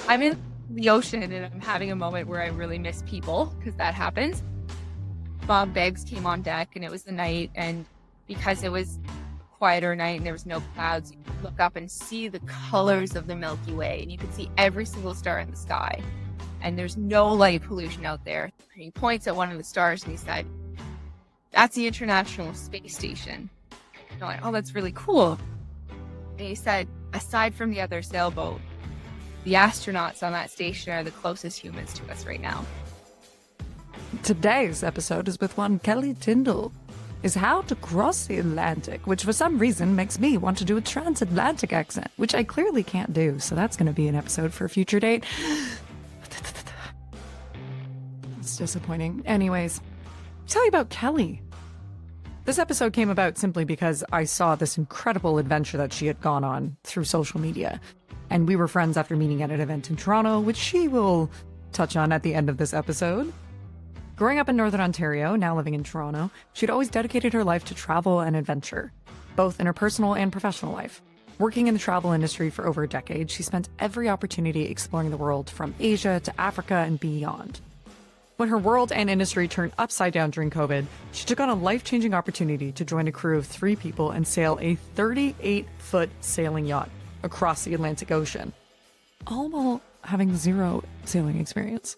I'm in the ocean and I'm having a moment where I really miss people because that happens. Bob Beggs came on deck and it was the night, and because it was a quieter night and there was no clouds, you could look up and see the colors of the Milky Way, and you could see every single star in the sky. And there's no light pollution out there. And he points at one of the stars and he said, "That's the International Space Station." And I'm like, "Oh, that's really cool." And he said, "Aside from the other sailboat, the astronauts on that station are the closest humans to us right now." Today's episode is with one Kelly Tyndall. Is how to cross the Atlantic, which for some reason makes me want to do a transatlantic accent, which I clearly can't do, so that's going to be an episode for a future date. It's disappointing. Anyways, tell you about Kelly. This episode came about simply because I saw this incredible adventure that she had gone on through social media. And we were friends after meeting at an event in Toronto, which she will touch on at the end of this episode. Growing up in Northern Ontario, now living in Toronto, she'd always dedicated her life to travel and adventure, both in her personal and professional life. Working in the travel industry for over a decade, she spent every opportunity exploring the world from Asia to Africa and beyond. When her world and industry turned upside down during COVID, she took on a life-changing opportunity to join a crew of 3 people and sail a 38-foot sailing yacht across the Atlantic Ocean, all while having 0 sailing experience.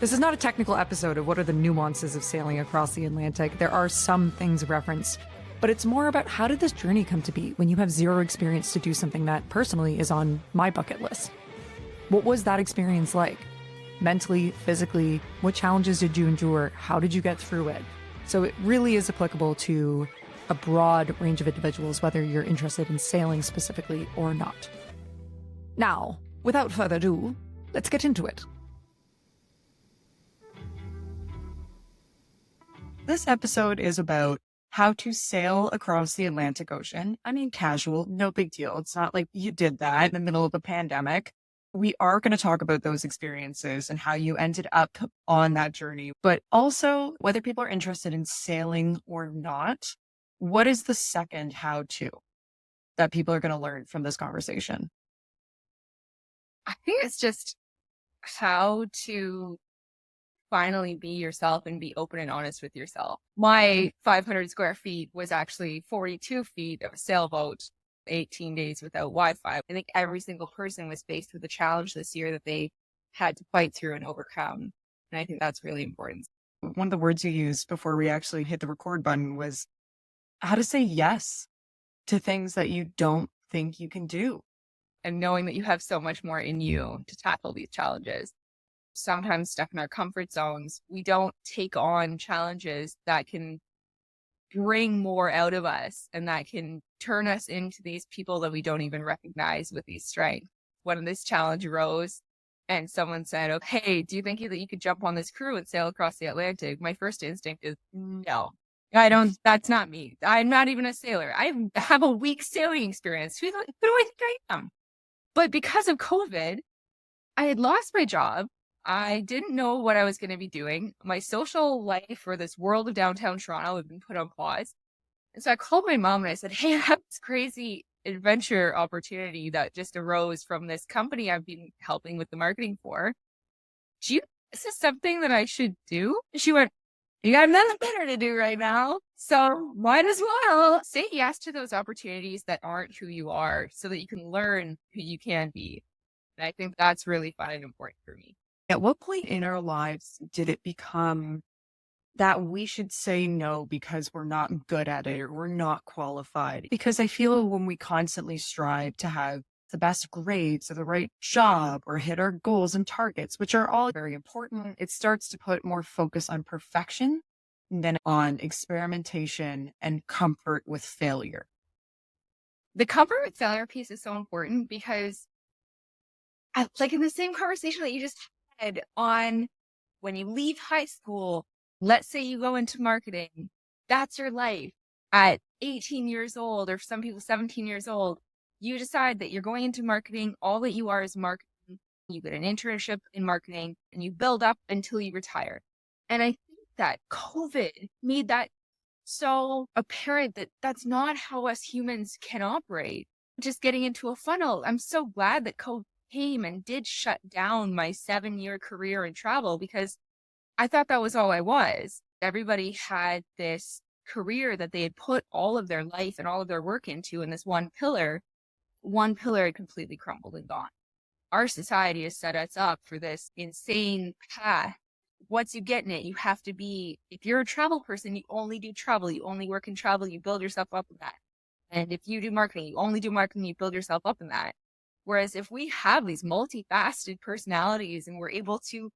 This is not a technical episode of what are the nuances of sailing across the Atlantic. There are some things referenced, but it's more about how did this journey come to be when you have 0 experience to do something that personally is on my bucket list. What was that experience like? Mentally, physically, what challenges did you endure? How did you get through it? So it really is applicable to a broad range of individuals, whether you're interested in sailing specifically or not. Now, without further ado, let's get into it. This episode is about how to sail across the Atlantic Ocean. I mean, casual, no big deal. It's not like you did that in the middle of a pandemic. We are going to talk about those experiences and how you ended up on that journey, but also whether people are interested in sailing or not. What is the second how-to that people are going to learn from this conversation? I think it's just how to finally be yourself and be open and honest with yourself. My 500 square feet was actually 42 feet of a sailboat, 18 days without Wi-Fi. I think every single person was faced with a challenge this year that they had to fight through and overcome. And I think that's really important. One of the words you used before we actually hit the record button was how to say yes to things that you don't think you can do. And knowing that you have so much more in you to tackle these challenges. Sometimes stuck in our comfort zones, we don't take on challenges that can bring more out of us and that can turn us into these people that we don't even recognize with these strengths. When this challenge arose and someone said, "Okay, do you think that you could jump on this crew and sail across the Atlantic?" My first instinct is no. That's not me. I'm not even a sailor. I have a weak sailing experience. Who do I think I am? But because of COVID, I had lost my job. I didn't know what I was going to be doing. My social life for this world of downtown Toronto had been put on pause. And so I called my mom and I said, "Hey, I have this crazy adventure opportunity that just arose from this company I've been helping with the marketing for. Is this something that I should do?" She went, "You got nothing better to do right now, so might as well say yes to those opportunities that aren't who you are so that you can learn who you can be." And I think that's really fun and important for me. At what point in our lives did it become that we should say no because we're not good at it or we're not qualified? Because I feel when we constantly strive to have the best grades or the right job or hit our goals and targets, which are all very important, it starts to put more focus on perfection than on experimentation and comfort with failure. The comfort with failure piece is so important because like in the same conversation that you just had on when you leave high school, let's say you go into marketing, that's your life. At 18 years old, or some people 17 years old, you decide that you're going into marketing. All that you are is marketing. You get an internship in marketing and you build up until you retire. And I think that COVID made that so apparent that that's not how us humans can operate. Just getting into a funnel. I'm so glad that COVID came and did shut down my 7-year career in travel because I thought that was all I was. Everybody had this career that they had put all of their life and all of their work into in this one pillar. One pillar had completely crumbled and gone. Our society has set us up for this insane path. Once you get in it, you have to be, if you're a travel person, you only do travel, you only work in travel, you build yourself up in that. And if you do marketing, you only do marketing, you build yourself up in that. Whereas if we have these multifaceted personalities and we're able to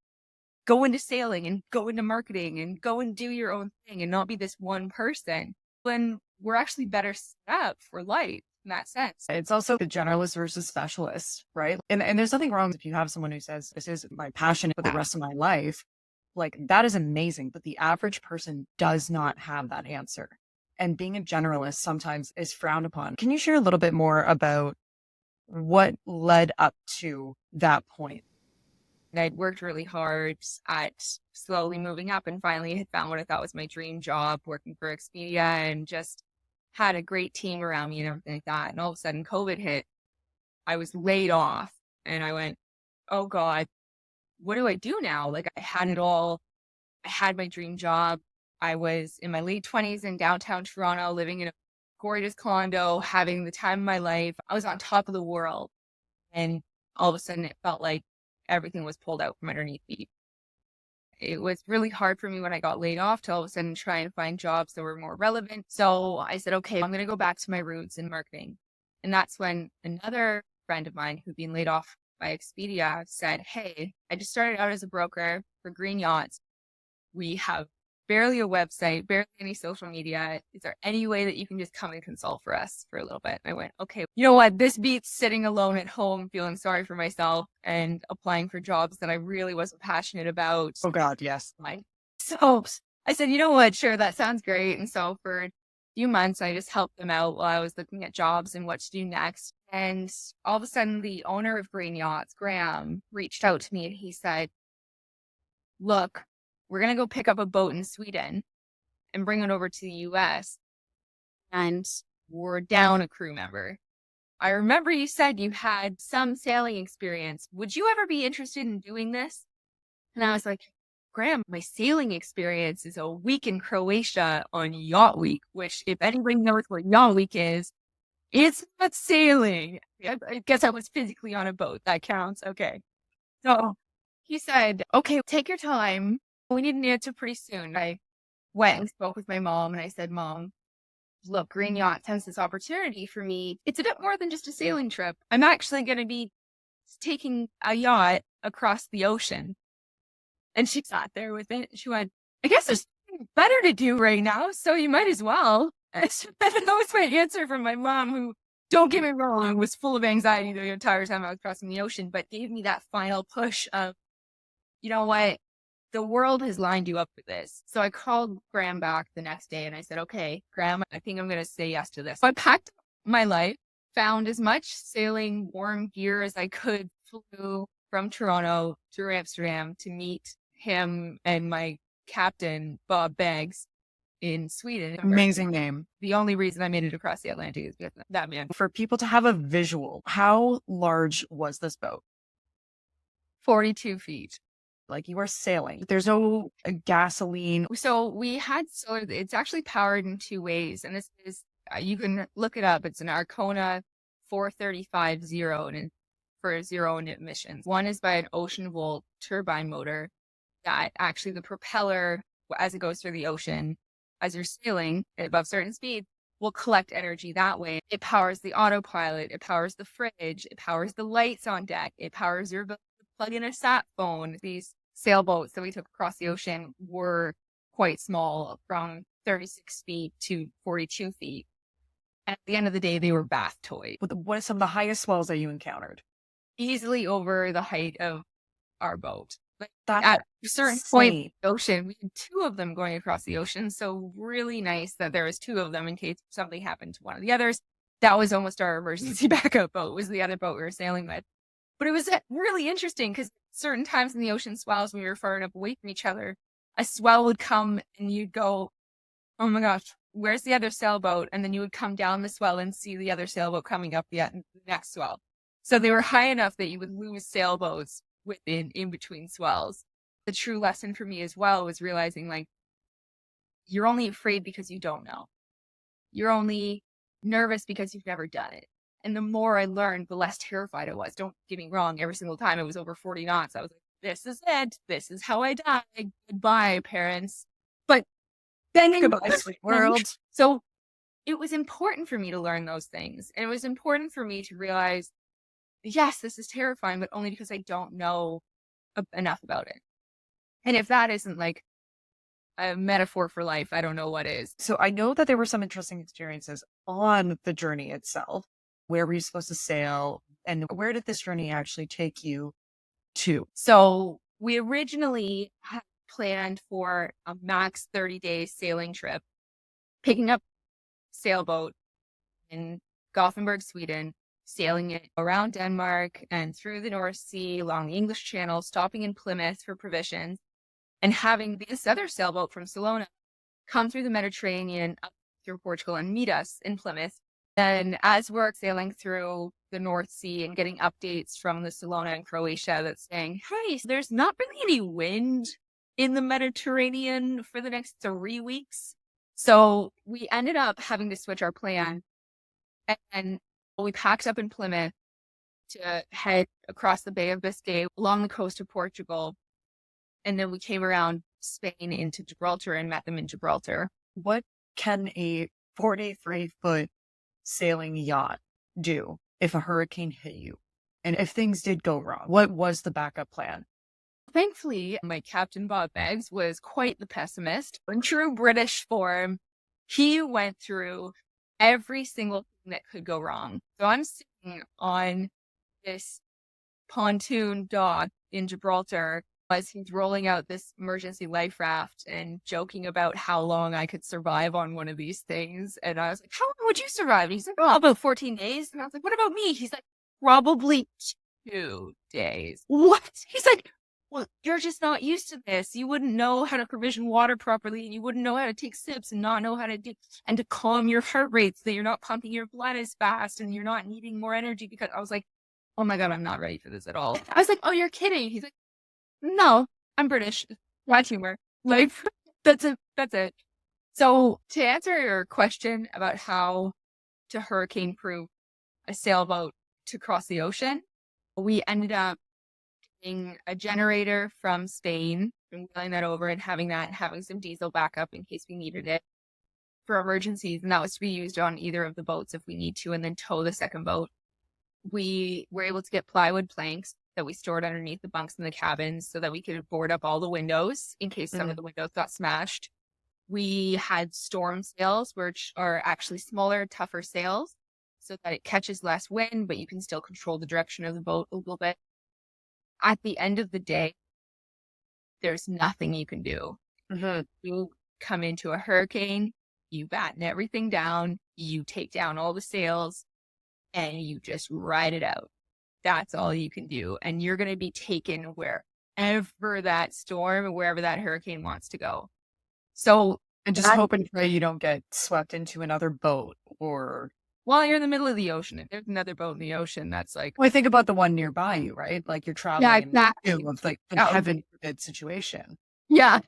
go into sailing and go into marketing and go and do your own thing and not be this one person, then we're actually better set up for life in that sense. It's also the generalist versus specialist, right? And there's nothing wrong if you have someone who says, this is my passion for the rest of my life. Like, that is amazing. But the average person does not have that answer. And being a generalist sometimes is frowned upon. Can you share a little bit more about what led up to that point? I'd worked really hard at slowly moving up and finally had found what I thought was my dream job, working for Expedia, and just had a great team around me and everything like that. And all of a sudden COVID hit. I was laid off and I went, oh God, what do I do now? Like, I had it all. I had my dream job. I was in my late 20s in downtown Toronto, living in a gorgeous condo, having the time of my life. I was on top of the world. And all of a sudden it felt like everything was pulled out from underneath me. It was really hard for me when I got laid off to all of a sudden try and find jobs that were more relevant. So I said, okay, I'm going to go back to my roots in marketing. And that's when another friend of mine who'd been laid off by Expedia said, hey, I just started out as a broker for green yachts. We have barely a website, barely any social media. Is there any way that you can just come and consult for us for a little bit? And I went, okay, you know what? This beats sitting alone at home, feeling sorry for myself and applying for jobs that I really wasn't passionate about. Oh God, yes. So I said, you know what? Sure, that sounds great. And so for a few months, I just helped them out while I was looking at jobs and what to do next. And all of a sudden, the owner of Green Yachts, Graham, reached out to me and he said, look, we're going to go pick up a boat in Sweden and bring it over to the US. And we're down a crew member. I remember you said you had some sailing experience. Would you ever be interested in doing this? And I was like, Graham, my sailing experience is a week in Croatia on Yacht Week, which if anybody knows what Yacht Week is, it's not sailing. I guess I was physically on a boat. That counts. Okay. So he said, okay, take your time. We need an answer pretty soon. I went and spoke with my mom and I said, Mom, look, Green Yachts has this opportunity for me. It's a bit more than just a sailing trip. I'm actually going to be taking a yacht across the ocean. And she sat there with it. She went, I guess there's nothing better to do right now, so you might as well. And that was my answer from my mom, who, don't get me wrong, was full of anxiety the entire time I was crossing the ocean, but gave me that final push of, you know what? The world has lined you up for this. So I called Graham back the next day and I said, okay, Graham, I think I'm going to say yes to this. So I packed my life, found as much sailing warm gear as I could, flew from Toronto to Amsterdam to meet him and my captain, Bob Beggs, in Sweden. Amazing name. The only reason I made it across the Atlantic is because of that man. For people to have a visual, how large was this boat? 42 feet. Like, you are sailing. There's no gasoline. So we had solar. It's actually powered in two ways. And this is, you can look it up. It's an Arcona 435 zero and for zero emissions. One is by an ocean volt turbine motor that actually the propeller, as it goes through the ocean, as you're sailing above certain speed, will collect energy that way. It powers the autopilot. It powers the fridge. It powers the lights on deck. It powers your ability to plug in a sat phone. These sailboats that we took across the ocean were quite small, from 36 feet to 42 feet. At the end of the day, they were bath toys. What are some of the highest swells that you encountered? Easily over the height of our boat. But That's at a certain point in insane. the ocean, we had two of them going across the ocean. So really nice that there was two of them in case something happened to one of the others. That was almost our emergency backup boat, was the other boat we were sailing with. But it was really interesting because certain times in the ocean swells, when we were far enough away from each other, a swell would come and you'd go, oh my gosh, where's the other sailboat? And then you would come down the swell and see the other sailboat coming up the next swell. So they were high enough that you would lose sailboats in between swells. The true lesson for me as well was realizing like you're only afraid because you don't know. You're only nervous because you've never done it. And the more I learned, the less terrified I was. Don't get me wrong, every single time it was over 40 knots. I was like, this is it. This is how I die. Goodbye, parents. But then Goodbye, sweet world. So it was important for me to learn those things. And it was important for me to realize, yes, this is terrifying, but only because I don't know enough about it. And if that isn't like a metaphor for life, I don't know what is. So I know that there were some interesting experiences on the journey itself. Where were you supposed to sail? And where did this journey actually take you to? So we originally had planned for a max 30-day sailing trip, picking up sailboat in Gothenburg, Sweden, sailing it around Denmark and through the North Sea, along the English Channel, stopping in Plymouth for provisions, and having this other sailboat from Salona come through the Mediterranean up through Portugal and meet us in Plymouth. Then as we're sailing through the North Sea and getting updates from the Salona in Croatia that's saying, hey, there's not really any wind in the Mediterranean for the next 3 weeks. So we ended up having to switch our plan. And we packed up in Plymouth to head across the Bay of Biscay along the coast of Portugal. And then we came around Spain into Gibraltar and met them in Gibraltar. What can a 43-foot sailing yacht do if a hurricane hit you? And if things did go wrong, what was the backup plan? Thankfully, my captain, Bob Beggs, was quite the pessimist. In true British form, he went through every single thing that could go wrong. So I'm sitting on this pontoon dock in Gibraltar as he's rolling out this emergency life raft and joking about how long I could survive on one of these things. And I was like, how long would you survive? And he's like, oh, about 14 days. And I was like, what about me? He's like, probably 2 days. What? He's like, well, you're just not used to this. You wouldn't know how to provision water properly, and you wouldn't know how to take sips and not know how to do, and to calm your heart rate so that you're not pumping your blood as fast and you're not needing more energy. Because I was like, oh my God, I'm not ready for this at all. I was like, oh, you're kidding. He's like, no, I'm British. Bad humor. Like, that's it. That's it. So to answer your question about how to hurricane proof a sailboat to cross the ocean, we ended up getting a generator from Spain and wheeling that over and having some diesel backup in case we needed it for emergencies. And that was to be used on either of the boats if we need to, and then tow the second boat. We were able to get plywood planks that we stored underneath the bunks in the cabins so that we could board up all the windows in case some of the windows got smashed. We had storm sails, which are actually smaller, tougher sails so that it catches less wind, but you can still control the direction of the boat a little bit. At the end of the day, there's nothing you can do. You come into a hurricane, you batten everything down, you take down all the sails, and you just ride it out. That's all you can do. And you're going to be taken wherever that storm, wherever that hurricane wants to go. So, and just hope and pray you don't get swept into another boat or... Well, you're in the middle of the ocean. If there's another boat in the ocean, that's like... Well, I think about the one nearby you, right? Like you're traveling. Yeah, exactly. It's like a heaven forbid situation. Yeah.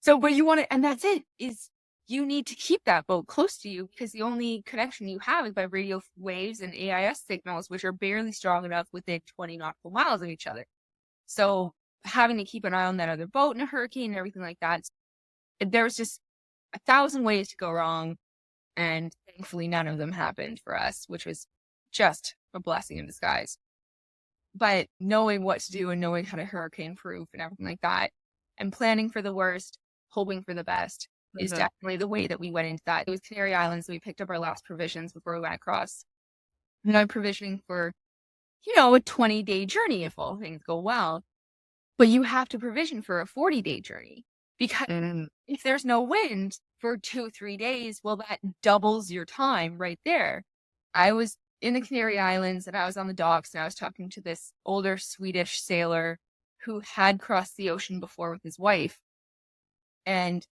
So, but you want to, and that's it, is you need to keep that boat close to you because the only connection you have is by radio waves and AIS signals, which are barely strong enough within 20 nautical miles of each other. So having to keep an eye on that other boat in a hurricane and everything like that, there was just 1,000 ways to go wrong. And thankfully, none of them happened for us, which was just a blessing in disguise. But knowing what to do and knowing how to hurricane proof and everything like that, and planning for the worst, hoping for the best, is definitely the way that we went into that. It was Canary Islands that we picked up our last provisions before we went across. And I'm provisioning for, a 20-day journey if all things go well. But you have to provision for a 40-day journey. Because if there's no wind for 2-3 days, well, that doubles your time right there. I was in the Canary Islands and I was on the docks and I was talking to this older Swedish sailor who had crossed the ocean before with his wife. And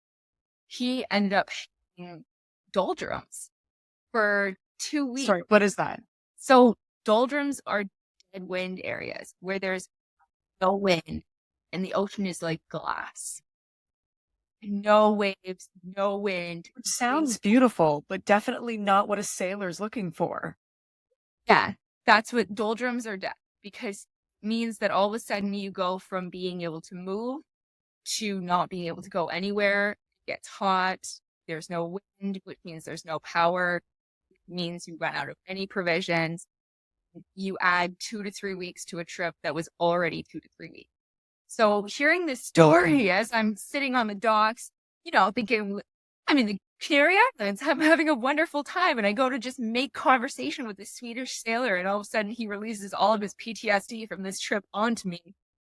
he ended up hitting Doldrums for 2 weeks. Sorry, what is that? So Doldrums are headwind areas where there's no wind and the ocean is like glass. No waves, no wind. Which sounds beautiful, but definitely not what a sailor's looking for. Yeah, that's what doldrums are death, because it means that all of a sudden you go from being able to move to not being able to go anywhere. It gets hot. There's no wind, which means there's no power. It means you run out of any provisions. You add 2 to 3 weeks to a trip that was already 2 to 3 weeks. So hearing this story as I'm sitting on the docks, thinking, I'm in the Canary Islands, I'm having a wonderful time. And I go to just make conversation with this Swedish sailor. And all of a sudden he releases all of his PTSD from this trip onto me.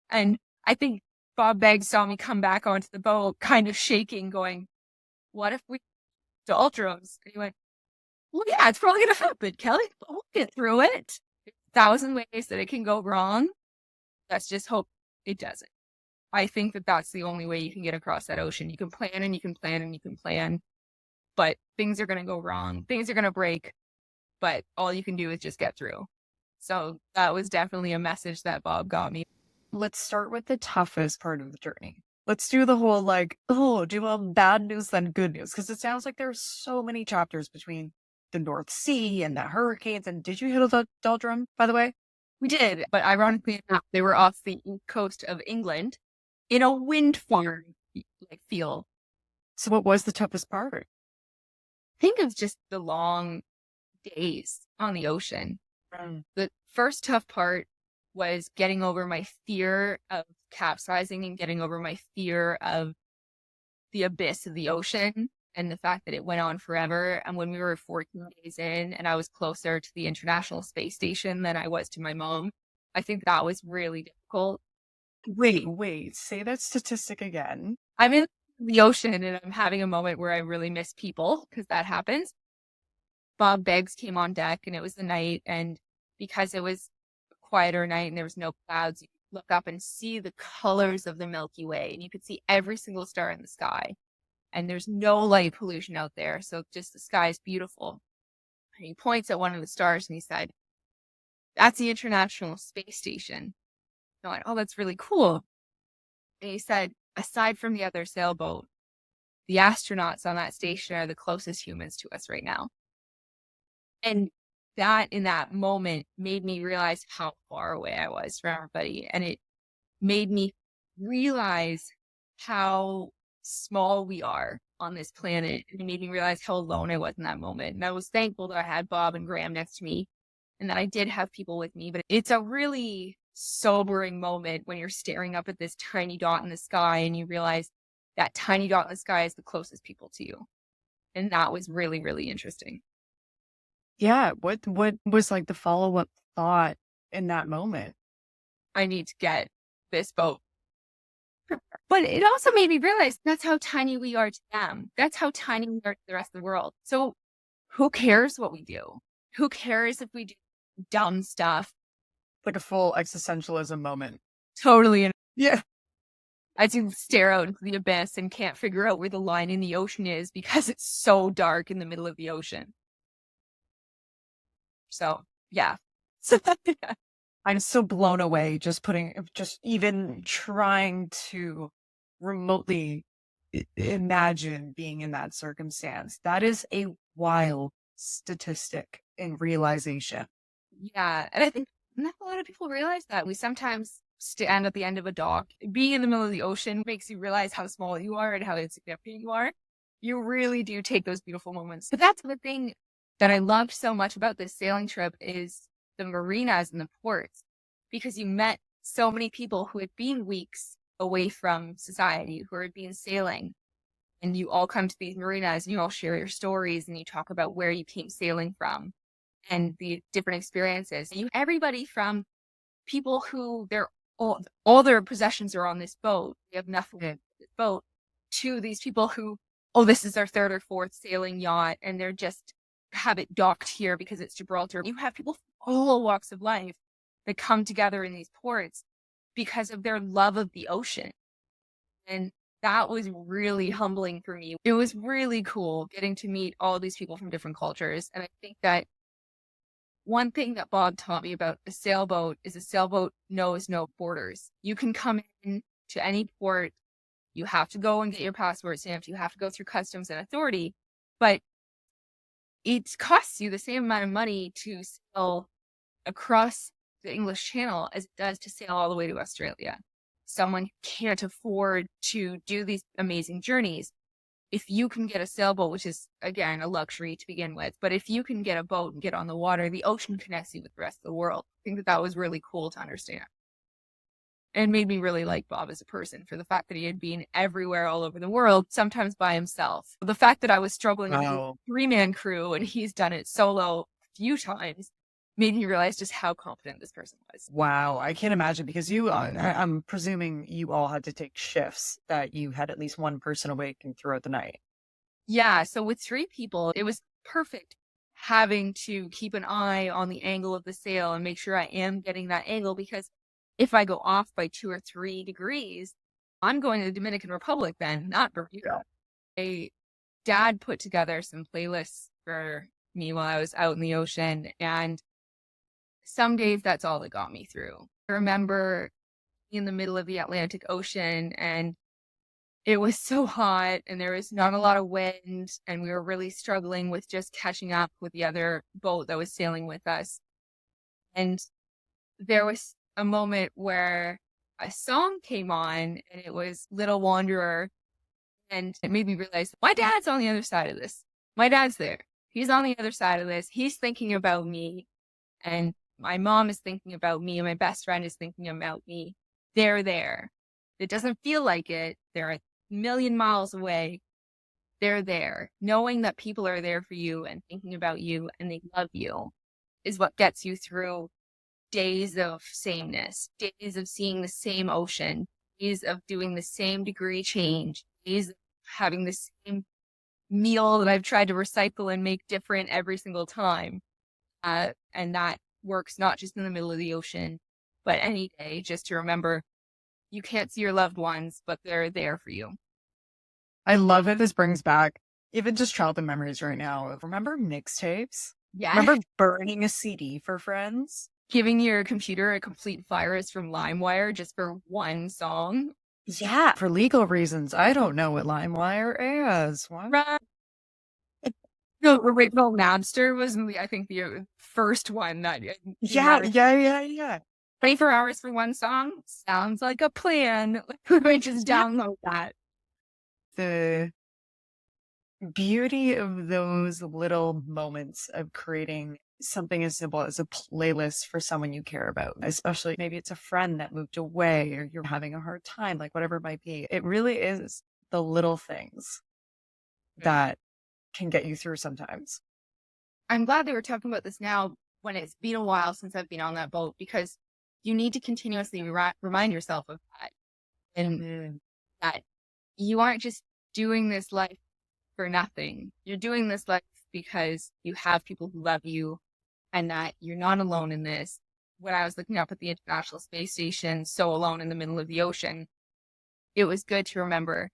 And I think Bob Beggs saw me come back onto the boat, kind of shaking, going, what if we doldrums? And he went, well, yeah, it's probably going to happen, Kelly, but we'll get through it. There's 1,000 ways that it can go wrong. Let's just hope it doesn't. I think that that's the only way you can get across that ocean. You can plan and you can plan and you can plan, but things are going to go wrong. Things are going to break, but all you can do is just get through. So that was definitely a message that Bob got me. Let's start with the toughest part of the journey. Let's do the whole do you want bad news then good news? Because it sounds like there's so many chapters between the North Sea and the hurricanes. And did you hit the doldrum, by the way? We did, but ironically enough, they were off the east coast of England in a wind farm feel. So what was the toughest part? I think it was just the long days on the ocean. The first tough part was getting over my fear of capsizing and getting over my fear of the abyss of the ocean and the fact that it went on forever. And when we were 14 days in and I was closer to the International Space Station than I was to my mom, I think that was really difficult. Wait, say that statistic again. I'm in the ocean and I'm having a moment where I really miss people, because that happens. Bob Beggs came on deck and it was the night, and because it was a quieter night and there was no clouds, you could look up and see the colors of the Milky Way, and you could see every single star in the sky. And there's no light pollution out there, so just the sky is beautiful. And he points at one of the stars and he said, that's the International Space Station. I went, oh, that's really cool. And he said, aside from the other sailboat, the astronauts on that station are the closest humans to us right now. And that, in that moment, made me realize how far away I was from everybody. And it made me realize how small we are on this planet. And it made me realize how alone I was in that moment. And I was thankful that I had Bob and Graham next to me and that I did have people with me. But it's a really sobering moment when you're staring up at this tiny dot in the sky and you realize that tiny dot in the sky is the closest people to you. And that was really, really interesting. Yeah. What was the follow-up thought in that moment? I need to get this boat. But it also made me realize that's how tiny we are to them. That's how tiny we are to the rest of the world. So who cares what we do? Who cares if we do dumb stuff? Like a full existentialism moment. Totally. Yeah. As you stare out into the abyss and can't figure out where the line in the ocean is because it's so dark in the middle of the ocean. So, yeah. I'm so blown away just even trying to remotely imagine being in that circumstance. That is a wild statistic and realization. Yeah. And I think not a lot of people realize that. We sometimes stand at the end of a dock. Being in the middle of the ocean makes you realize how small you are and how insignificant you are. You really do take those beautiful moments. But that's the thing that I loved so much about this sailing trip is the marinas and the ports, because you met so many people who had been weeks away from society, who had been sailing, and you all come to these marinas and you all share your stories and you talk about where you came sailing from and the different experiences. Everybody from people who all their possessions are on this boat, they have nothing on this boat, to these people who, this is their third or fourth sailing yacht and they're just have it docked here because it's Gibraltar. You have people from all walks of life that come together in these ports because of their love of the ocean. And that was really humbling for me. It was really cool getting to meet all these people from different cultures. And I think that one thing that Bob taught me about a sailboat is a sailboat knows no borders. You can come in to any port. You have to go and get your passport stamped. You have to go through customs and authority, but it costs you the same amount of money to sail across the English Channel as it does to sail all the way to Australia. Someone who can't afford to do these amazing journeys, if you can get a sailboat, which is, again, a luxury to begin with, but if you can get a boat and get on the water, the ocean connects you with the rest of the world. I think that that was really cool to understand. And made me really like Bob as a person for the fact that he had been everywhere all over the world, sometimes by himself. The fact that I was struggling with a three-man crew and he's done it solo a few times made me realize just how confident this person was. Wow, I can't imagine because I'm presuming you all had to take shifts that you had at least one person awake throughout the night. Yeah, so with 3 people, it was perfect having to keep an eye on the angle of the sail and make sure I am getting that angle, because if I go off by 2 or 3 degrees, I'm going to the Dominican Republic then, not Bermuda. A dad put together some playlists for me while I was out in the ocean, and some days that's all that got me through. I remember in the middle of the Atlantic Ocean and it was so hot and there was not a lot of wind and we were really struggling with just catching up with the other boat that was sailing with us. And there was a moment where a song came on and it was Little Wanderer, and it made me realize my dad's on the other side of this. My dad's there. He's on the other side of this. He's thinking about me, and my mom is thinking about me, and my best friend is thinking about me. They're there. It doesn't feel like it. They're a million miles away. They're there. Knowing that people are there for you and thinking about you and they love you is what gets you through days of sameness, days of seeing the same ocean, days of doing the same degree change, days of having the same meal that I've tried to recycle and make different every single time. And that works not just in the middle of the ocean, but any day, just to remember you can't see your loved ones, but they're there for you. I love it. This brings back even just childhood memories right now. Remember mixtapes? Yeah. Remember burning a CD for friends? Giving your computer a complete virus from LimeWire just for one song. Yeah. For legal reasons. I don't know what LimeWire is. What? Right. The original Napster was, I think, the first one that. Yeah. 24 hours for one song sounds like a plan. We just download that. The beauty of those little moments of creating something as simple as a playlist for someone you care about, especially maybe it's a friend that moved away or you're having a hard time, like whatever it might be. It really is the little things that can get you through sometimes. I'm glad that we're talking about this now when it's been a while since I've been on that boat, because you need to continuously remind yourself of that. And that you aren't just doing this life for nothing. You're doing this life because you have people who love you and that you're not alone in this. When I was looking up at the International Space Station, so alone in the middle of the ocean, it was good to remember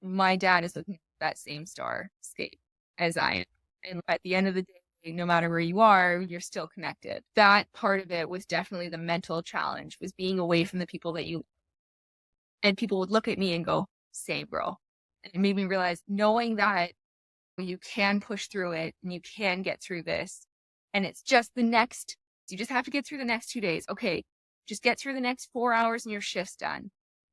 my dad is looking at that same starscape as I am. And at the end of the day, no matter where you are, you're still connected. That part of it was definitely the mental challenge, was being away from the people that you, and people would look at me and go, same girl. And it made me realize, knowing that you can push through it and you can get through this. And it's just you just have to get through the next 2 days. Okay, just get through the next 4 hours and your shift's done.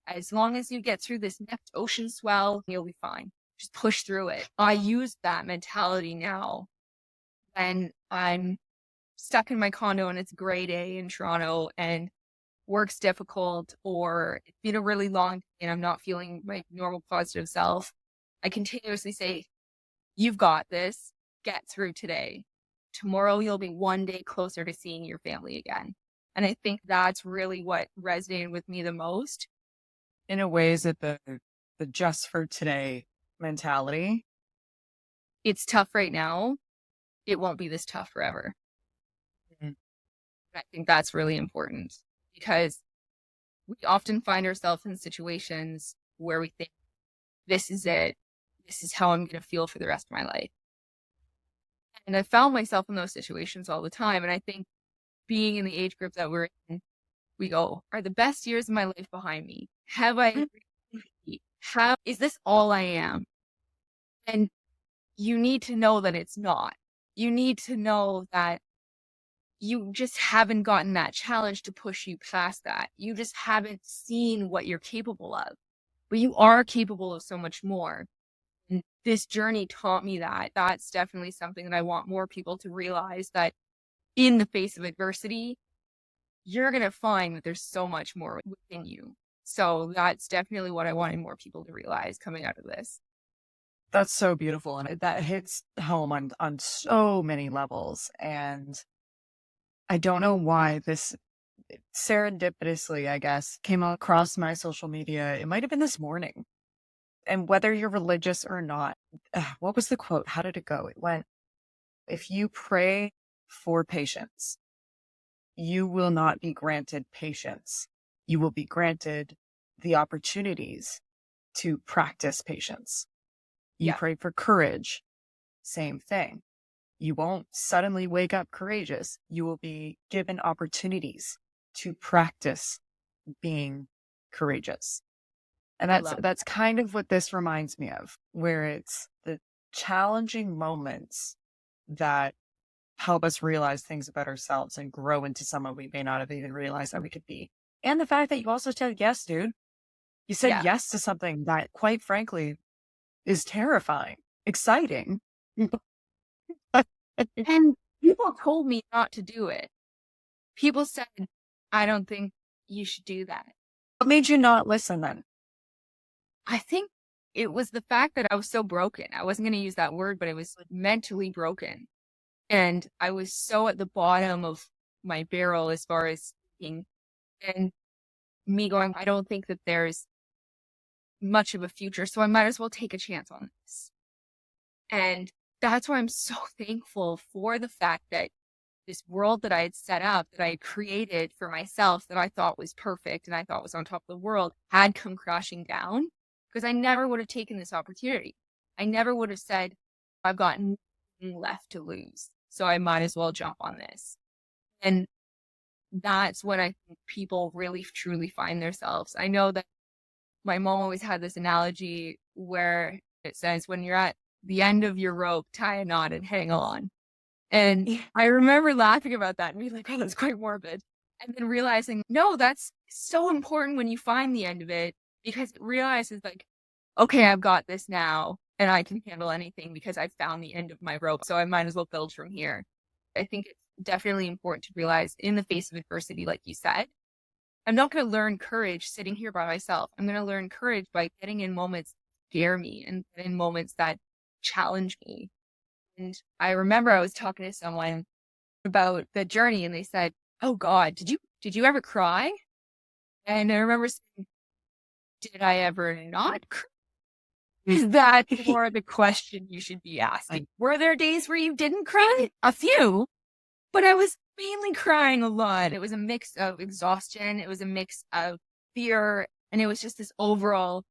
As long as you get through this next ocean swell, you'll be fine. Just push through it. I use that mentality now when I'm stuck in my condo and it's a gray day in Toronto and work's difficult, or it's been a really long day and I'm not feeling my normal positive self. I continuously say, you've got this. Get through today. Tomorrow you'll be one day closer to seeing your family again. And I think that's really what resonated with me the most. In a way, is it the just for today mentality? It's tough right now. It won't be this tough forever. Mm-hmm. I think that's really important, because we often find ourselves in situations where we think, this is it. This is how I'm going to feel for the rest of my life. And I found myself in those situations all the time. And I think being in the age group that we're in, we go, are the best years of my life behind me? Have I, is this all I am? And you need to know that it's not. You need to know that you just haven't gotten that challenge to push you past that. You just haven't seen what you're capable of, but you are capable of so much more. And this journey taught me that. That's definitely something that I want more people to realize, that in the face of adversity, you're going to find that there's so much more within you. So that's definitely what I wanted more people to realize coming out of this. That's so beautiful. And that hits home on so many levels. And I don't know why this serendipitously, I guess, came across my social media. It might have been this morning. And whether you're religious or not, what was the quote? How did it go? It went, if you pray for patience, you will not be granted patience. You will be granted the opportunities to practice patience. You pray for courage, same thing. You won't suddenly wake up courageous. You will be given opportunities to practice being courageous. And that's kind of what this reminds me of, where it's the challenging moments that help us realize things about ourselves and grow into someone we may not have even realized that we could be. And the fact that you also said yes, dude. You said yes to something that, quite frankly, is terrifying, exciting. And people told me not to do it. People said, I don't think you should do that. What made you not listen then? I think it was the fact that I was so broken. I wasn't going to use that word, but I was mentally broken. And I was so at the bottom of my barrel as far as thinking, and me going, I don't think that there's much of a future, so I might as well take a chance on this. And that's why I'm so thankful for the fact that this world that I had set up, that I had created for myself, that I thought was perfect and I thought was on top of the world, had come crashing down, because I never would have taken this opportunity. I never would have said, I've got nothing left to lose, so I might as well jump on this. And that's when I think people really truly find themselves. I know that my mom always had this analogy where it says, when you're at the end of your rope, tie a knot and hang on. And I remember laughing about that and being like, oh, that's quite morbid. And then realizing, no, that's so important when you find the end of it, because it realizes like, okay, I've got this now and I can handle anything because I've found the end of my rope. So I might as well build from here. I think it's definitely important to realize in the face of adversity, like you said, I'm not going to learn courage sitting here by myself. I'm going to learn courage by getting in moments that scare me and in moments that challenge me. And I remember I was talking to someone about the journey and they said, oh God, did you ever cry? And I remember saying, did I ever not cry? Is that more the question you should be asking? Were there days where you didn't cry? A few, but I was mainly crying a lot. It was a mix of exhaustion. It was a mix of fear. And it was just this overall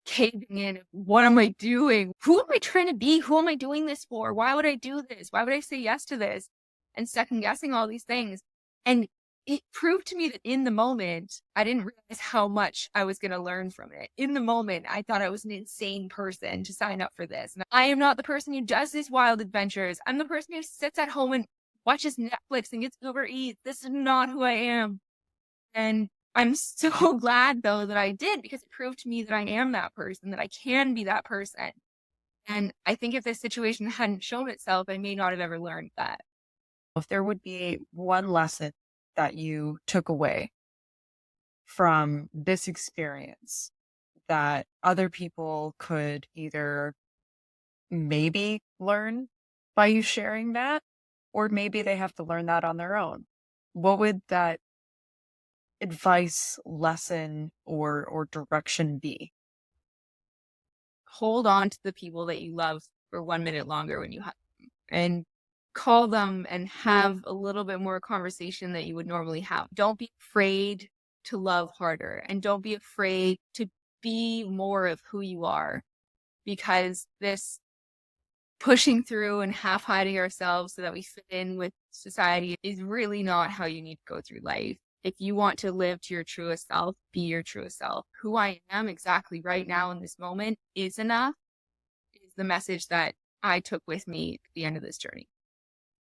caving in. What am I doing? Who am I trying to be? Who am I doing this for? Why would I do this? Why would I say yes to this? And second guessing all these things. And it proved to me that in the moment, I didn't realize how much I was going to learn from it. In the moment, I thought I was an insane person to sign up for this. And I am not the person who does these wild adventures. I'm the person who sits at home and watches Netflix and gets Uber Eats. This is not who I am. And I'm so glad, though, that I did, because it proved to me that I am that person, that I can be that person. And I think if this situation hadn't shown itself, I may not have ever learned that. If there would be one lesson that you took away from this experience that other people could either maybe learn by you sharing that, or maybe they have to learn that on their own, what would that advice, lesson, or direction be? Hold on to the people that you love for 1 minute longer when you have them, and call them and have a little bit more conversation that you would normally have. Don't be afraid to love harder, and don't be afraid to be more of who you are, because this pushing through and half hiding ourselves so that we fit in with society is really not how you need to go through life. If you want to live to your truest self, be your truest self. Who I am exactly right now in this moment is enough, is the message that I took with me at the end of this journey.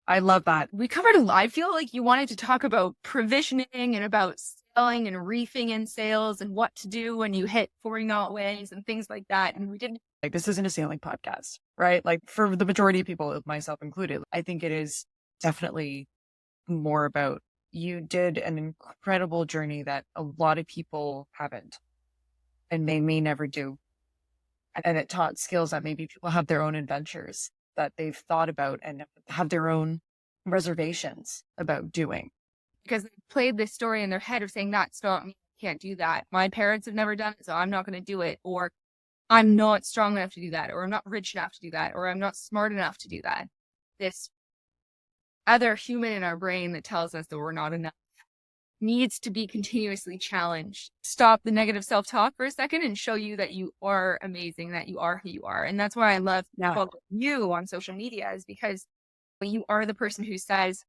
I love that. We covered a lot. I feel like you wanted to talk about provisioning and about selling and reefing in sales and what to do when you hit 40-knot waves and things like that. And we didn't. Like, this isn't a sailing podcast, right? Like, for the majority of people, myself included, I think it is definitely more about you did an incredible journey that a lot of people haven't and they may never do. And it taught skills that maybe people have their own adventures that they've thought about and have their own reservations about doing. Because they played this story in their head of saying, that's not me, I can't do that. My parents have never done it, so I'm not going to do it. Or I'm not strong enough to do that. Or I'm not rich enough to do that. Or I'm not smart enough to do that. This other human in our brain that tells us that we're not enough needs to be continuously challenged. Stop the negative self-talk for a second and show you that you are amazing, that you are who you are. And that's why I love following you on social media, is because you are the person who says,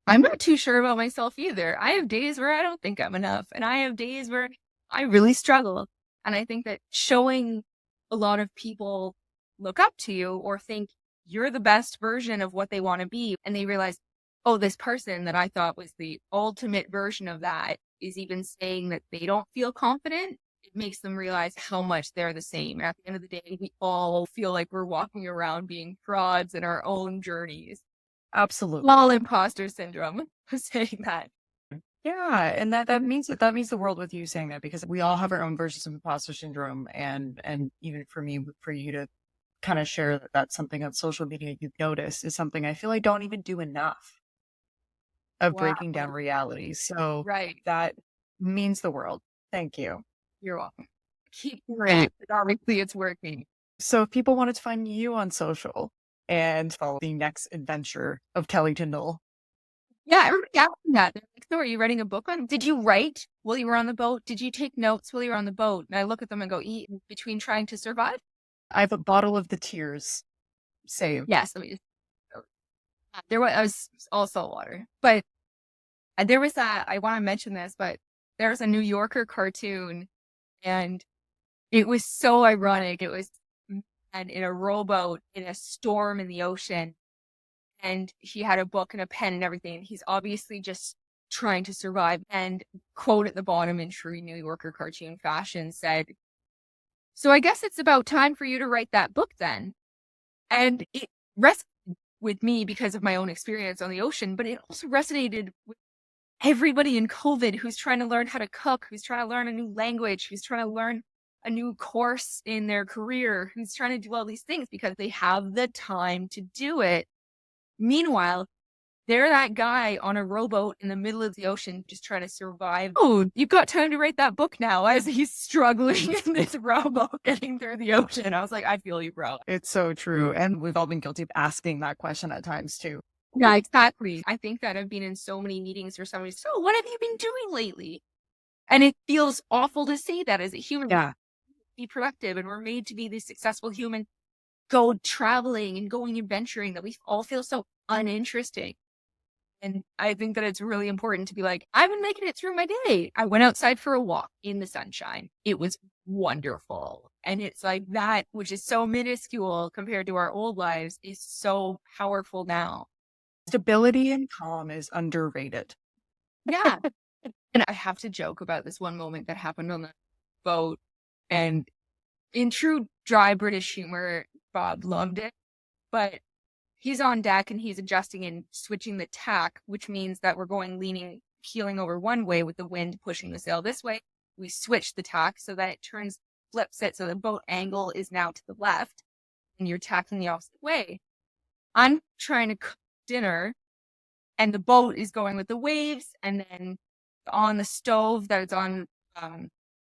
I'm not too sure about myself either. I have days where I don't think I'm enough. And I have days where I really struggle. And I think that showing a lot of people look up to you or think you're the best version of what they want to be, and they realize, oh, this person that I thought was the ultimate version of that is even saying that they don't feel confident. It makes them realize how much they're the same. And at the end of the day, we all feel like we're walking around being frauds in our own journeys. Absolutely. All imposter syndrome saying that. Yeah, and that means the world with you saying that, because we all have our own versions of imposter syndrome, and even for me, for you to kind of share that that's something on social media you've noticed is something I feel I don't even do enough of breaking down reality. So that means the world. Thank you. You're welcome. Keep doing it. Obviously, it's working. So if people wanted to find you on social and follow the next adventure of Kelly Tyndall. Yeah, everybody asked me that. They're like, so are you writing a book on? Did you write while you were on the boat? Did you take notes while you were on the boat? And I look at them and go, eat between trying to survive? I have a bottle of the tears saved. Yes, let me just. There was all salt water, but there was that. I want to mention this, but there was a New Yorker cartoon, and it was so ironic. It was man in a rowboat in a storm in the ocean, and he had a book and a pen and everything. He's obviously just trying to survive. And quote at the bottom in true New Yorker cartoon fashion said, "So I guess it's about time for you to write that book then." And it resonated with me because of my own experience on the ocean, but it also resonated with everybody in COVID who's trying to learn how to cook, who's trying to learn a new language, who's trying to learn a new course in their career, who's trying to do all these things because they have the time to do it. Meanwhile, they're that guy on a rowboat in the middle of the ocean just trying to survive. Oh, you've got time to write that book now, as he's struggling in this rowboat getting through the ocean. I was like, I feel you, bro. It's so true. And we've all been guilty of asking that question at times too. Yeah, exactly. I think that I've been in so many meetings where somebody's, so what have you been doing lately? And it feels awful to say that as a human. Yeah. Be productive, and we're made to be this successful human, go traveling and going adventuring, that we all feel so uninteresting. And I think that it's really important to be like, I've been making it through my day. I went outside for a walk in the sunshine. It was wonderful. And it's like that, which is so minuscule compared to our old lives, is so powerful now. Stability and calm is underrated. Yeah. And I have to joke about this one moment that happened on the boat. And in true dry British humor, Bob loved it. But he's on deck and he's adjusting and switching the tack, which means that we're going keeling over one way with the wind pushing the sail this way. We switch the tack so that it flips it so the boat angle is now to the left and you're tacking the opposite way. I'm trying to cook dinner and the boat is going with the waves, and then on the stove that it's on.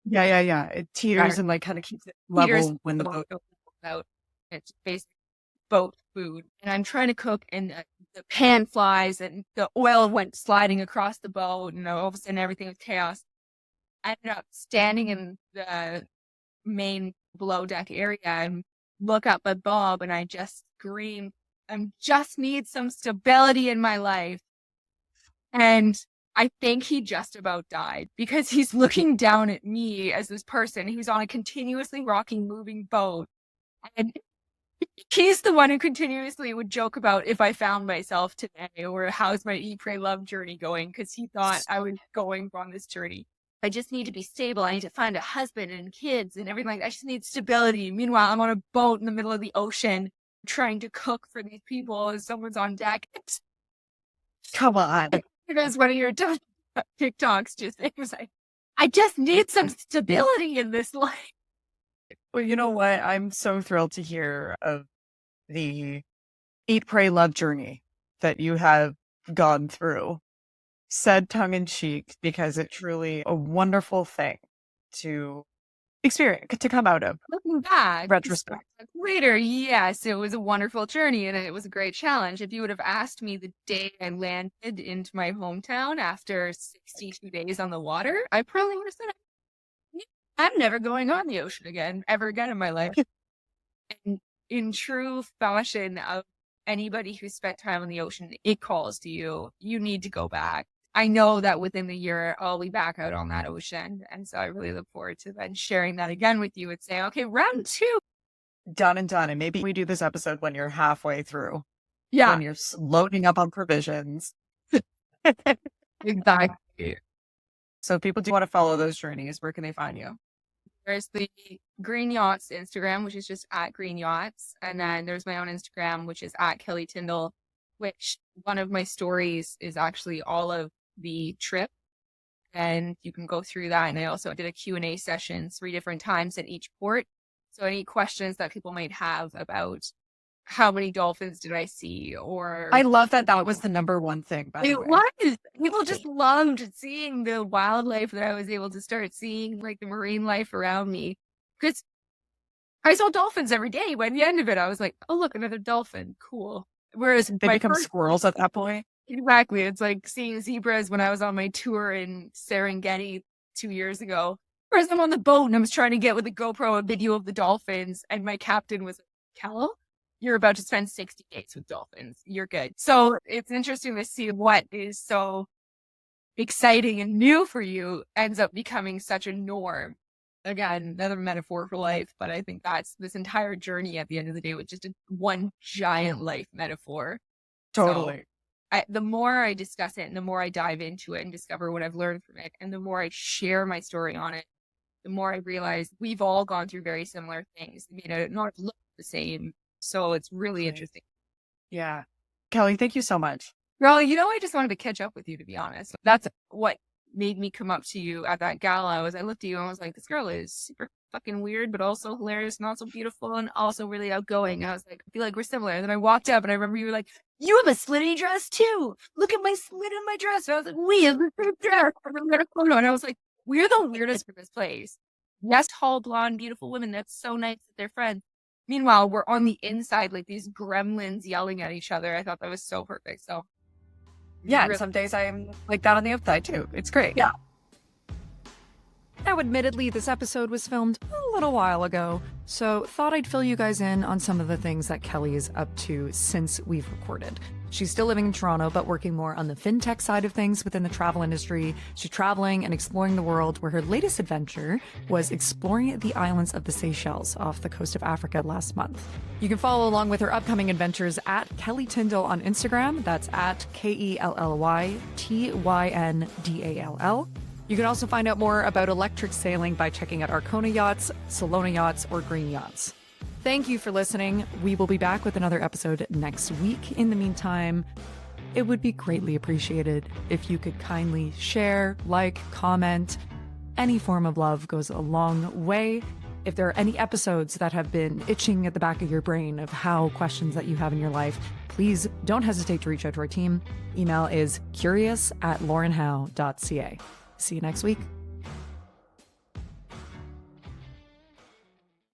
Yeah. It teeters and like kind of keeps it level when the boat goes out. It's basically boat food. And I'm trying to cook, and the pan flies and the oil went sliding across the boat, and all of a sudden everything was chaos. I ended up standing in the main below deck area, and look up at Bob and I just scream, I just need some stability in my life. And I think he just about died because he's looking down at me as this person who's on a continuously rocking, moving boat. And he's the one who continuously would joke about if I found myself today or how's my eat, pray, love journey going, because he thought I was going on this journey. I just need to be stable. I need to find a husband and kids and everything like that. I just need stability. Meanwhile, I'm on a boat in the middle of the ocean trying to cook for these people as someone's on deck. Come on. Because one of your TikToks just, it was like, I just need some stability in this life. Well, you know what? I'm so thrilled to hear of the eat, pray, love journey that you have gone through. Said tongue in cheek, because it's truly a wonderful thing to experience, to come out of. Looking back, Retrospect. Later, yes, it was a wonderful journey and it was a great challenge. If you would have asked me the day I landed into my hometown after 62 days on the water, I probably would have said, I'm never going on the ocean again, ever again in my life. And in true fashion of anybody who spent time on the ocean, it calls to you. You need to go back. I know that within the year, I'll be back out on that ocean. And so I really look forward to then sharing that again with you and saying, okay, round 2. Done and done. And maybe we do this episode when you're halfway through. Yeah. When you're loading up on provisions. Exactly. So if people do want to follow those journeys, where can they find you? There's the Green Yachts Instagram, which is just at Green Yachts. And then there's my own Instagram, which is at Kelly Tyndall, which one of my stories is actually all of the trip. And you can go through that. And I also did a Q&A session 3 different times at each port. So any questions that people might have about how many dolphins did I see, or I love that that was the number one thing, by the way. it was. People just loved seeing the wildlife that I was able to start seeing, like the marine life around me. Because I saw dolphins every day. By the end of it, I was like, oh, look, another dolphin. Cool. Whereas They become squirrels at that point. Exactly. It's like seeing zebras when I was on my tour in Serengeti 2 years ago. Whereas I'm on the boat and I was trying to get with a GoPro a video of the dolphins, and my captain was like, Cal, you're about to spend 60 days with dolphins. You're good. So it's interesting to see what is so exciting and new for you ends up becoming such a norm. Again, another metaphor for life, but I think that's this entire journey at the end of the day was just one giant life metaphor. Totally. So the more I discuss it and the more I dive into it and discover what I've learned from it, and the more I share my story on it, the more I realize we've all gone through very similar things. They may not look the same. So it's really interesting. Yeah. Kelly, thank you so much. Girl, I just wanted to catch up with you, to be honest. That's what made me come up to you at that gala. I looked at you and I was like, this girl is super fucking weird, but also hilarious and also beautiful and also really outgoing. I was like, I feel like we're similar. And then I walked up and I remember you were like, you have a slitty dress too. Look at my slit in my dress. And I was like, we have the same dress. And I was like, we're the weirdest for this place. Yes, tall, blonde, beautiful women. That's so nice that they're friends. Meanwhile, we're on the inside like these gremlins yelling at each other. I thought that was so perfect. So, yeah, and some days I'm like that on the outside too. It's great. Yeah. Now, admittedly, this episode was filmed a little while ago, so thought I'd fill you guys in on some of the things that Kelly is up to since we've recorded. She's still living in Toronto, but working more on the fintech side of things within the travel industry. She's traveling and exploring the world, where her latest adventure was exploring the islands of the Seychelles off the coast of Africa last month. You can follow along with her upcoming adventures at Kelly Tyndall on Instagram. That's at KellyTyndall. You can also find out more about electric sailing by checking out Arcona Yachts, Salona Yachts, or Green Yachts. Thank you for listening. We will be back with another episode next week. In the meantime, it would be greatly appreciated if you could kindly share, like, comment. Any form of love goes a long way. If there are any episodes that have been itching at the back of your brain of how questions that you have in your life, please don't hesitate to reach out to our team. Email is curious@laurenhowe.ca. See you next week.